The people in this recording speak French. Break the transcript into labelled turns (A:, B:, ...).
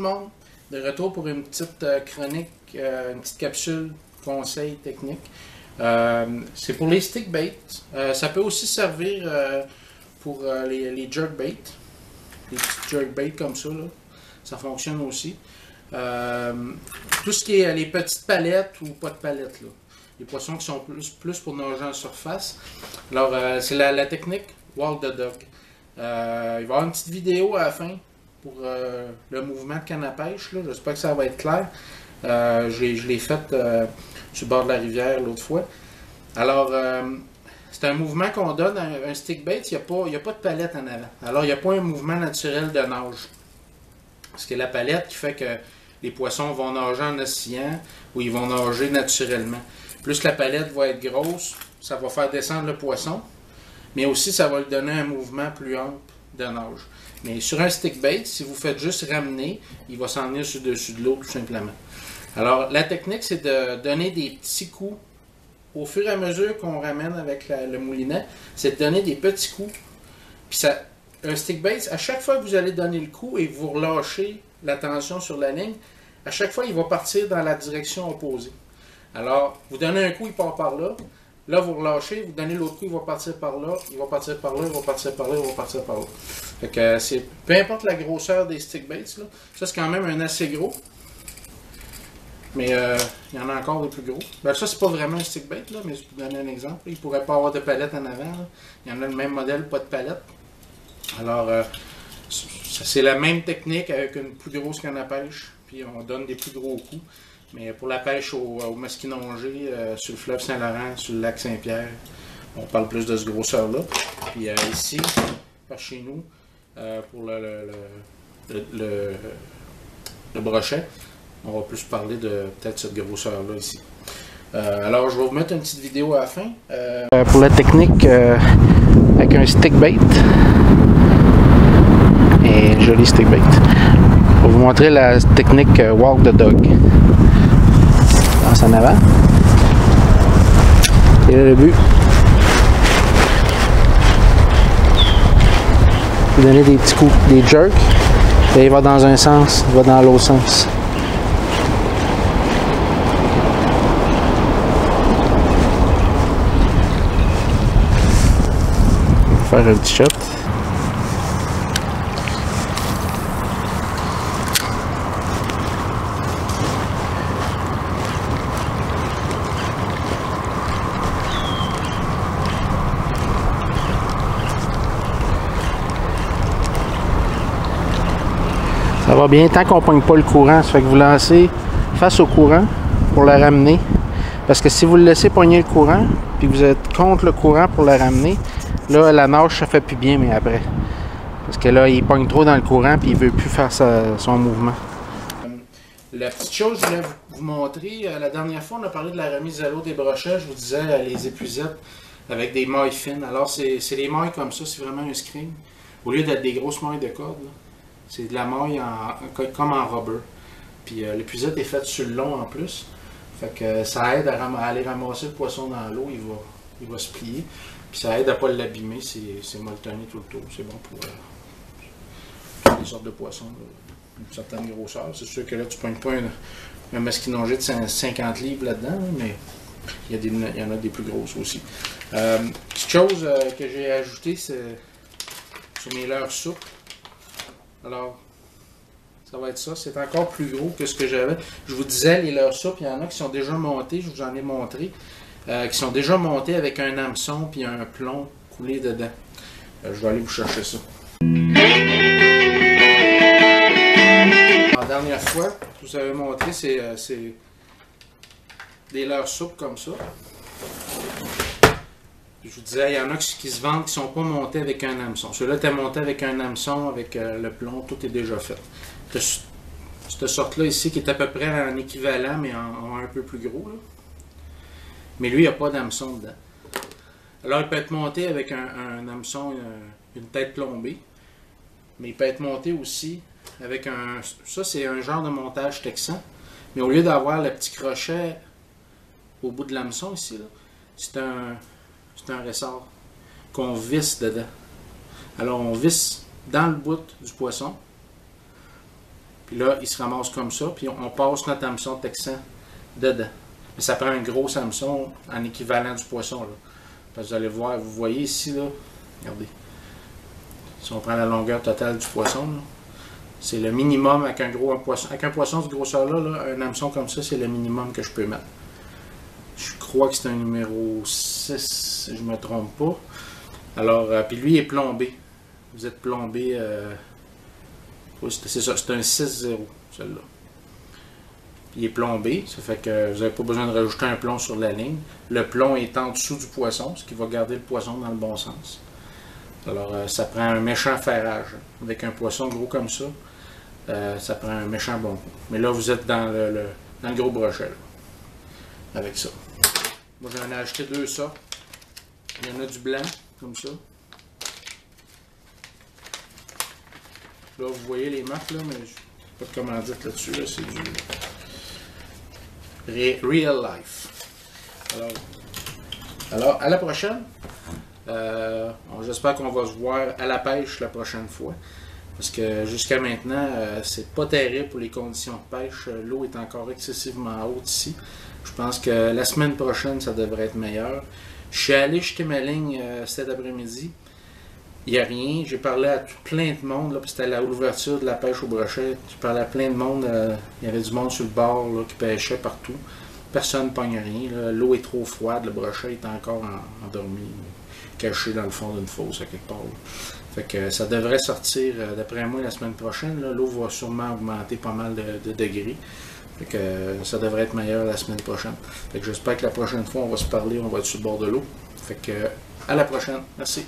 A: le monde, de retour pour une petite chronique, une petite capsule conseil technique. C'est pour les stick baits. Ça peut aussi servir pour les jerk baits. Les petits jerk baits comme ça, là. Ça fonctionne aussi. Tout ce qui est les petites palettes ou pas de palettes, là. Les poissons qui sont plus pour nager en surface. Alors, c'est la technique Walk the Dog. Il va y avoir une petite vidéo à la fin pour le mouvement de canne à pêche. J'espère que ça va être clair. Je l'ai fait sur le bord de la rivière l'autre fois. Alors, c'est un mouvement qu'on donne à un stick bait. Il n'y a pas de palette en avant. Alors, il n'y a pas un mouvement naturel de nage. Parce que la palette qui fait que les poissons vont nager en oscillant ou ils vont nager naturellement. Plus la palette va être grosse, ça va faire descendre le poisson. Mais aussi, ça va lui donner un mouvement plus ample de nage. Mais sur un stick bait, si vous faites juste ramener, il va s'en venir sur le dessus de l'eau tout simplement. Alors, la technique, c'est de donner des petits coups au fur et à mesure qu'on ramène avec le moulinet. C'est de donner des petits coups. Puis ça, un stick bait, à chaque fois que vous allez donner le coup et vous relâchez la tension sur la ligne, à chaque fois, il va partir dans la direction opposée. Alors, vous donnez un coup, il part par là. Là, vous relâchez, vous donnez l'autre coup, il va partir par là, il va partir par là, il va partir par là, il va partir par là. Fait que c'est, peu importe la grosseur des stick baits, là, ça c'est quand même un assez gros. Mais il y en a encore des plus gros. Ben, ça, c'est pas vraiment un stick bait, là, mais je peux vous donner un exemple. Il pourrait pas avoir de palette en avant. Là. Il y en a le même modèle, pas de palette. Alors, c'est la même technique avec une plus grosse canne à pêche. Puis on donne des plus gros coups. Mais pour la pêche au masquinongé, sur le fleuve Saint-Laurent, sur le lac Saint-Pierre, on parle plus de ce grosseur-là. Puis ici, par chez nous, pour le brochet, on va plus parler de peut-être cette grosseur-là ici. Alors, je vais vous mettre une petite vidéo à la fin. Pour la technique avec un stick bait. Et joli stick bait. Je vais vous montrer la technique Walk the Dog. Lance en avant. Et là, le but. Vous donnez des petits coups, des jerks. Et il va dans un sens, il va dans l'autre sens. On va faire un petit shot. Ça va bien tant qu'on ne pogne pas le courant. Ça fait que vous lancez face au courant pour le ramener. Parce que si vous le laissez pogner le courant, puis vous êtes contre le courant pour le ramener, là, la nage, ça fait plus bien, mais après. Parce que là, il pogne trop dans le courant, puis il ne veut plus faire son mouvement. La petite chose que je voulais vous montrer, la dernière fois, on a parlé de la remise à l'eau des brochets. Je vous disais les épuisettes avec des mailles fines. Alors, c'est les mailles comme ça, c'est vraiment un screen. Au lieu d'être des grosses mailles de corde, c'est de la maille comme en rubber. Puis l'épuisette est faite sur le long en plus. Fait que ça aide à aller ramasser le poisson dans l'eau, il va se plier. Puis ça aide à ne pas l'abîmer, c'est molletonné tout le tour. C'est bon pour toutes les sortes de poissons, une certaine grosseur. C'est sûr que là, tu ne pognes pas un masquinongé de 50 livres là-dedans, mais il y en a des plus grosses aussi. Petite chose que j'ai ajoutée, c'est sur mes leurres souples. Alors, ça va être ça. C'est encore plus gros que ce que j'avais. Je vous disais, les leurres souples, il y en a qui sont déjà montés, je vous en ai montré, qui sont déjà montés avec un hameçon puis un plomb coulé dedans. Je vais aller vous chercher ça. La dernière fois, je vous avais montré, c'est des leurres souples comme ça. Je vous disais, il y en a qui se vendent qui ne sont pas montés avec un hameçon. Celui-là était monté avec un hameçon, avec le plomb, tout est déjà fait. Cette sorte-là ici, qui est à peu près en équivalent, mais en un peu plus gros. Là. Mais lui, il n'y a pas d'hameçon dedans. Alors, il peut être monté avec un hameçon, une tête plombée. Mais il peut être monté aussi avec un... Ça, c'est un genre de montage texan. Mais au lieu d'avoir le petit crochet au bout de l'hameçon ici, c'est un ressort qu'on visse dedans. Alors on visse dans le bout du poisson. Puis là, il se ramasse comme ça, puis on passe notre hameçon texan dedans. Mais ça prend un gros hameçon en équivalent du poisson. Là. Parce que vous allez voir, vous voyez ici, là, regardez. Si on prend la longueur totale du poisson, c'est le minimum avec un gros poisson. Avec un poisson de grosseur-là, un hameçon comme ça, c'est le minimum que je peux mettre. Je crois que c'est un numéro 6, si je ne me trompe pas. Alors, puis lui, il est plombé. Vous êtes plombé, c'est ça, c'est un 6-0, celui-là. Il est plombé, ça fait que vous n'avez pas besoin de rajouter un plomb sur la ligne. Le plomb est en dessous du poisson, ce qui va garder le poisson dans le bon sens. Alors, ça prend un méchant ferrage. Avec un poisson gros comme ça, ça prend un méchant bon coup. Mais là, vous êtes dans le gros brochet, là, avec ça. Moi, j'en ai acheté 2 sortes. Il y en a du blanc, comme ça. Là, vous voyez les marques, là, mais pas de commandite là-dessus, là, c'est du Real Life. Alors, à la prochaine. J'espère qu'on va se voir à la pêche la prochaine fois. Parce que jusqu'à maintenant, c'est pas terrible pour les conditions de pêche. L'eau est encore excessivement haute ici. Je pense que la semaine prochaine, ça devrait être meilleur. Je suis allé jeter ma ligne cet après-midi. Il n'y a rien. J'ai parlé à plein de monde. C'était à l'ouverture de la pêche au brochet. J'ai parlé à plein de monde. Il y avait du monde sur le bord là, qui pêchait partout. Personne ne pogne rien. L'eau est trop froide. Le brochet est encore endormi, caché dans le fond d'une fosse à quelque part. Là. Fait que ça devrait sortir, d'après moi, la semaine prochaine. L'eau va sûrement augmenter pas mal de degrés. Fait que ça devrait être meilleur la semaine prochaine. Fait que j'espère que la prochaine fois, on va se parler, on va être sur le bord de l'eau. Fait que à la prochaine. Merci.